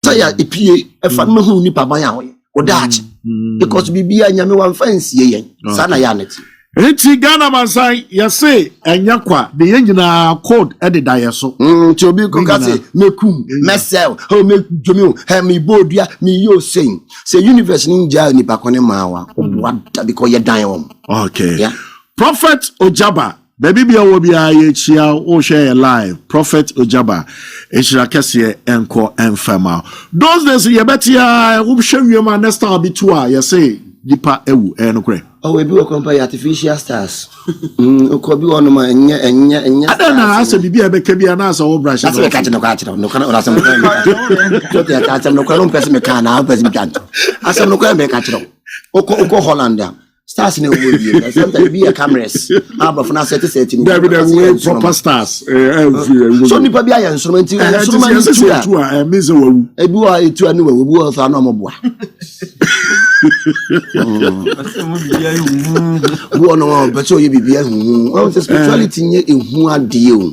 say ya epie e fa me hu nipa ban ya wo daach because bibia nyame wan fancy yen sana ya net Eti Ghana Masai ya say enya kwa de yengina code e de daye so ti obi ko ka say mekum mesel ho me dwomi o he me bodua me yo saying say universe ni nja nipa kone mawa obwada because ye dan won. Okay, yeah. Prophet Ojaba baby bia wo bia ye chia o share live Prophet Ojaba e shira kese enko enfama those days ye betia wo hwe ma next time bitua ye say dipa ewu enokre. Oh, we be compare artificial stars. Ko bi wono ma enya. Adana asa bibia be ka bia na asa wo brush. Asa be ka no ka no kana ora sam. So te ka no kana pese me ka na pese me kan. Asa no ka be ka no. Oko Holland. Stars ne wo bi. Sometimes be a cameras. Abro for na set ni. There be proper stars. So nipa bia ya instrument tu a mezo wawu. Ebi wa etu ani wawu bi wa fa na mo boa. No, but so you be spirituality nye ehu ade o.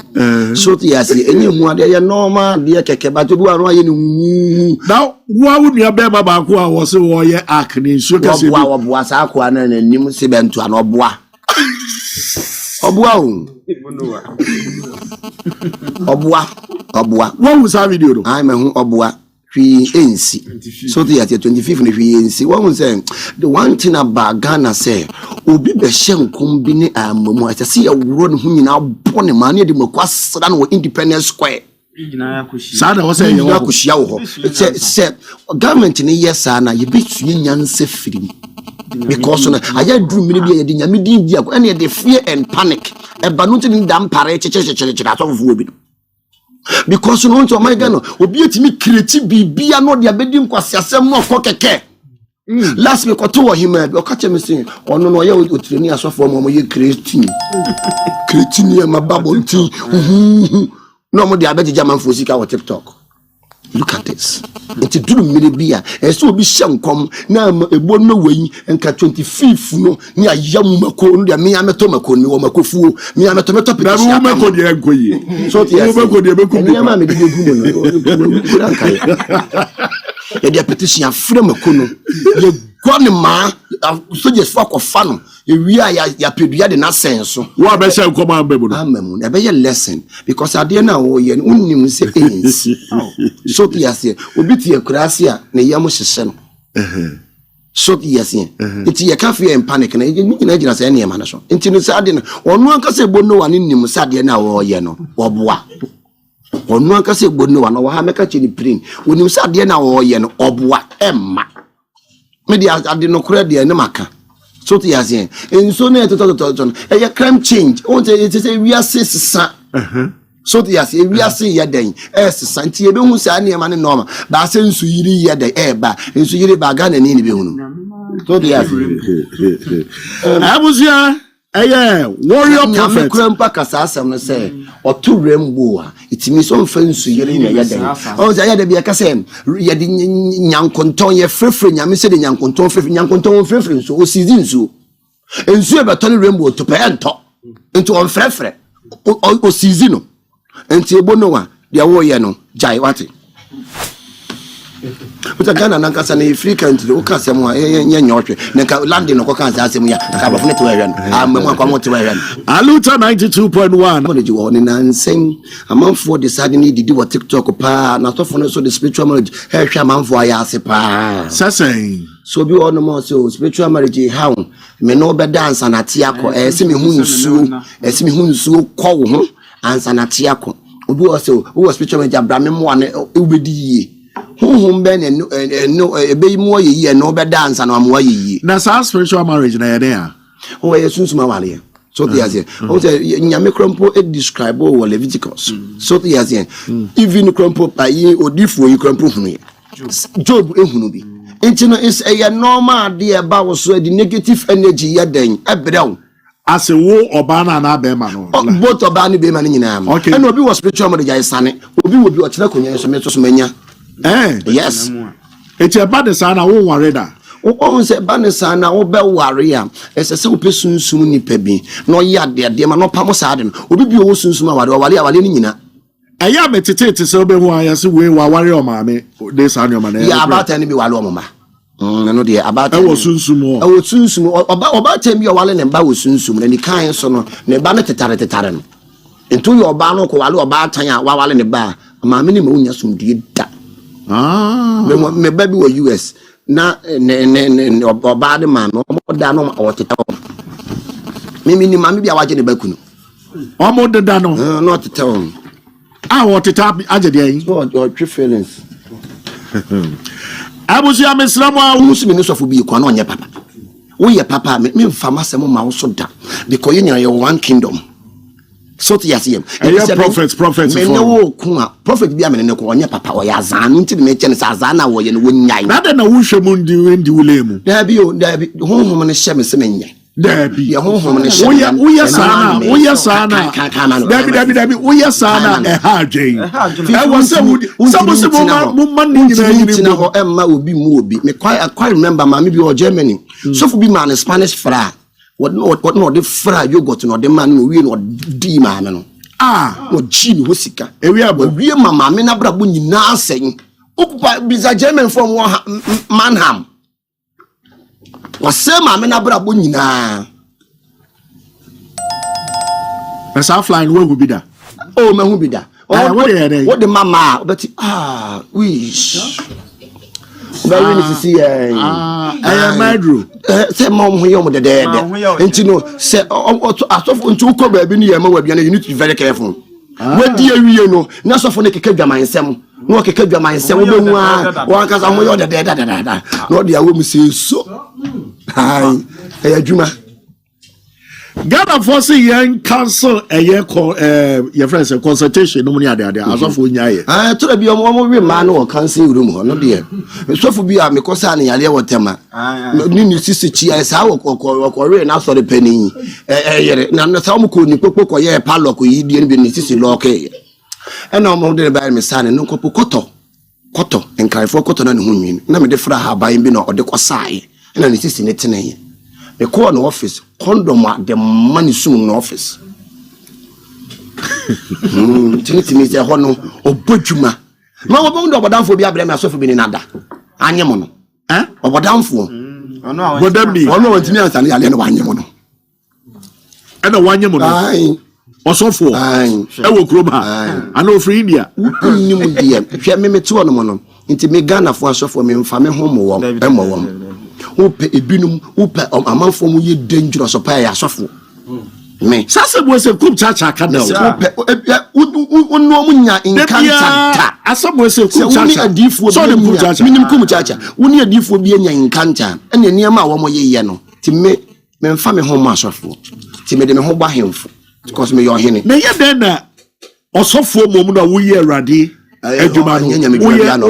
So te yase enye hu ade ya normal de keke ba to bi wa no aye ni. Now, who would you be baba ko a wo se wo ye ark ni so ka se wo boa sa ko na nim se bentu an oboa. Oboa o. Oboa. What was that video do? I mean oboa. NC. So the 25th NC. One say the one thing about Ghana say obi be shen kumbini amomo. I see a run who now born a man near the Mokwas than Independence Square. Sada was saying say government in yes ana you be yin free. Because I drew many be a media any the fear and panic. A banutin dam parade of because you know to my Ghana obi etimi create bibia no dia bedim kwase asem no keke last week oto him o ka che me say ono no ye otreni asofo mo ye creating ye mababo ntin no mo dia beje man for sika on TikTok. Look at this. It's a drum milibia. And so be shankom. Now a bon no way and 25th no near young Macon, the Miamatomacon, or Macofu, Miamatomato. So the petition of freedom you gone ma so just fuck of fun. We are ya pedia de na sense. What be say come on bebo. Amemu. E be your lesson because ade na wo ye unnim se ens. So ti ase obi ti akurase a na yam hyehye no. So ti ase. Enti ye ka fear and panic na ye nyina gina se na na so. Enti no se ade no onu anka se bo no wa nim se ade na wo ye no. Wo boa. Onu anka se bo no wa no ha meka che ni prin. Onim se ade na wo ye no oboa emma. Me dia ade no kura de na maka. So to yasin in so na to e crime change o te say we are sisa so to yasin we are say ya den sisa nti e be hu sa na ma ne normal ba se nsu yiri ya den e ba nsu yiri ba ga na ni be hu so to yasin abusia warrior prophet kura mpa kasa asem no say oto rainbow a itimi so mfa nsu yiri na ya den o say ya da bia kasa ya di nyankonton ye frefre nyame se de nyankonton frefre so o season so ensu e beto rainbow to pay ento into on frefre o season no enti ebo no wa de wo ye no jai wate Uta Ghana nankasa na free country o ka semu ye nyotwe nka land no ko kan sa semu ya ka bafune to ehwe no amemu akwa mo to ehwe no Aluta 92.1 knowledge wo ni nansen amanfo decide ni didi wo TikTok pa na to fone so the spiritual marriage ehwe amanfo ayase pa sasen so bi ono mo so spiritual marriage how me no be dance na tiako se me hu nsuo ko wo ho ansa na tiako obi o so wo spiritual marriage abrame mo ane ubedi yie ben no ebe mo ye no be dance na mo ye na spiritual marriage na ye there o ye sunsuma wale so the azie o say nyame krompo e describe o Leviticus so the azie even krompo pa ye odifo yi krompo hunu ye Job ehunu bi enti no is a normal dey ba wo so the negative energy ye den ebrew as a wo oba na be ma no both oba na be ma no nyina am and obi was spiritual marriage ay sane obi wo bi o kire konye so me to so manya yes it's a bad sana wo worry da o se bad sana wo be worry am ese se wo pesunsum ni pa bi no ya de ma no pa mo sa de no obi bi wo sunsum aware ni nyina Aya metete te se obehu ayase we wa ware o maame de sa no ma na ya about any be wale o mama no de about e wo sunsum o wo sunsum oba tem bi o wale ne ba wo sunsum na ni kan so no ne ba no tetare no ento yo oba no ko wale oba atan a wa wale ne ba maame ni ma unya sumdie da me ba bi wo US na ne oba de ma no mo da no o teta mimi ni maame bi a waje ne ba kunu o mo de da no no teta what it up agede your true feelings abusi amesramu a musimi no sofo bi kwa na onye papa wo ye papa me mfama sem ma wo so da because you nyina one kingdom so to yasem prophet me ne wo ku a prophet bi amene ne ko onye papa o ya azan nti me che ne sa azan na wo ye ne wo nyai na de na wo hwemu ndi wulemu da bi honhom ne hye me se menye Debbie, ya honhom ne hye we sana Debbie, we sana e haje I was say mumma ni nyina ho emma obi mu obi me quite remember mama bi o Germany so for be man Spanish fra what no the fra yogurt no the man no we no di ma me no no chi ni hosika ewi abo wie mama me na brabo nyina asen okupa biza German from Manham wase mama na brabo nyina esa flying we be da oh me hu bi da what the mama but wish very nice to see madru say mom hu yom de enti no say asofo nti ukọ ba bi ni yema wa bia you need to be very careful wedi awie no na asofo ne keka dwamansem no keka dwamansem wo be hu a wa kasa ho yo de no de awo mi say so hai adwuma Ghana for say yen cancel your friends consultation no money ade asofo nyaye to da bi omo we ma no cancel room ho no de sofo bi a me ko sa na yale wotema ni sisi chi ai sa wo ko na so de pani yere na sa mo ko ni popo ye palo ko yi die ni bi sisi lo ke e na omo de ba me sa ne no ko koto enkaifo koto na ne ho nwin na me de fra ha ban bi na ode ko sai na ni sisi ne teneye the call no office condom the money soon no office tinitimi se ho no obodwuma ma wo bondo obodamfo bi abrem asofo bi ni nada anyemo no obodamfo bodambi ono wantimi ansa ne yale no anyemo no e na wanyemo no ai osofo e wo krom ha ana ofri India unim die hwe me te ono mo no nti me Ghana fo asofo me mfa me ho mo wo e mo wo upe ebinum upe amanfo mu ye dangerous pa ya asofo me sase bo se kum chacha ka na upe unno mu nya inkanta asabo se kum chacha so de kum chacha minim kum chacha uni adifo bi nya inkanta ene niam a wo mo ye no ti me mfa me ho mo asofo ti me de me ho gba hemfo because me yo hene na ye den na osofo mom na wo ye Awurade adwuma no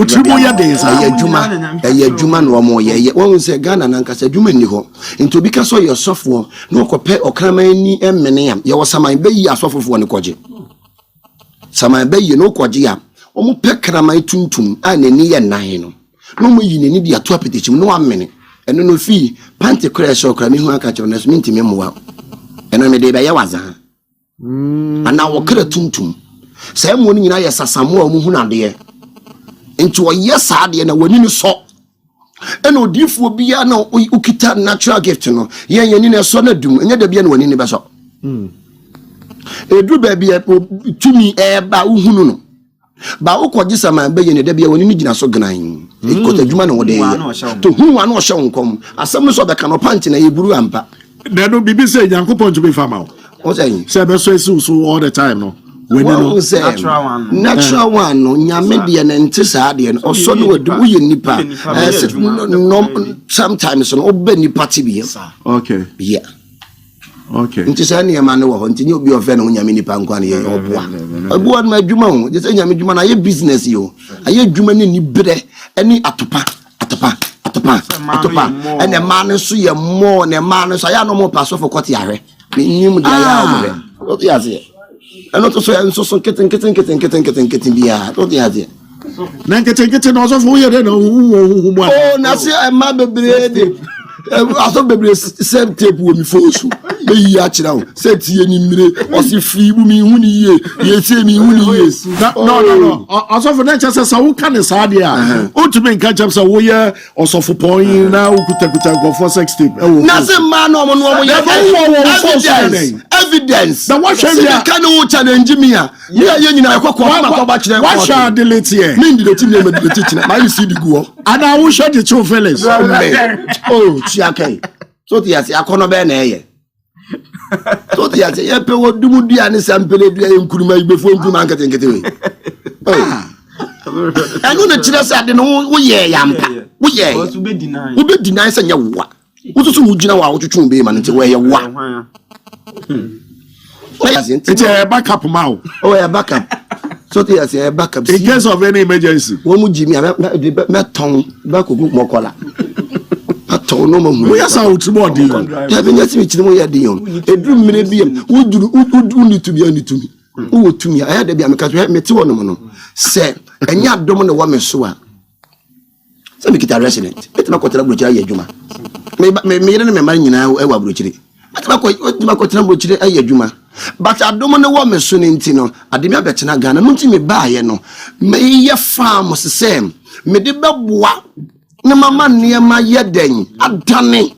utrimu ya densa adwuma no mo ye won se Ghana na nkasa adwuma ni ho nti obi ka so ye sofo na okope okraman ni emmene yam ye wosaman bayi asofofo ne koje saman bayi no koje ya omo pe kraman tuntum a nani ye nan no mo yi nani dia to apetichim no amene eno no fi pante crash okra mi hu aka che na minti me mowa eno me de be ye waza ana wo kra tuntum say mo ni nyina yesasamo a mu hu nade enti wo yesa de na wani ni so ena odifuo bia na ukita natural gift no yen ni na so na dum enya da bia na wani ni be so edu ba bia tumi ba uhunu no ba ukoji sama ba yen da bia wani ni gina so gnan ikota djuma na wode to hu anu o hye nkom asem so be kano pant na yeburu ampa na no bibi say Yankopon to be farmer o say say be so all the time no when you natural one no nyame de na ntisa de no so no wadu uye nipa sometimes no obe nipa tibi okay yeah okay ntisa ne ma no ho ntinye obi ofe no nyame nipa nkwa ne ye oboa ma adwuma ho je say nyame adwuma na ye business yo aye adwuma ne ni bere eni atopa ene ma ne so ye mo ne ma ne so ya no mo paso for court yare nyim de ya obere o ti ase eno to so ya nso so keten bia o ti ase na keten no so fo ye de no hu oh na se ma bebre de aso bebre same tape wo mi fosu be ya chira say tie ni mire o si fi bu mi hu ni ye ye say mi hu ni ye no also for that just say wo kan sa de a o to me kan chap say wo ye osofo point na wo kuta go for sex tape na say man no mo ye evidence the what shall you kan wo challenge me a ye nyina ekokọ ma ko ba chira what shall delete here me ndi the team name the teaching my you see the go and I will show the true fellas oh chiakai so ti ase akono be na eye so ti ase ye pe wo dumu dua ni sampele dua ye nkuruma ibefo nkuruma nkete we anu na chira sa de no wo ye yampa wo ye wo be deny say nya wo wo so wo gina wa wo twetwe be ma nte wo ye wa it's a backup now oh a backup so ti ase a backup in case of any emergency wo mu jimi me ton ba kogu mokola aton no mo we asa utubo di ya be nyasi mi chimo ya di yon edru mire bi wo duru ni tumi ani tumi wo tumi aya da bi ameka so me ti wo no mo no se enya adom ne wo me so a se me kita resident etima ko tela brochira ya adwuma me yire ne me mari nyina e wa brochire etima ko tela brochire ya adwuma but adom ne wo me so ne nti no ade me abetena Ghana no nti me baaye no me ye farm se me de beboa ne mama niema ye den adane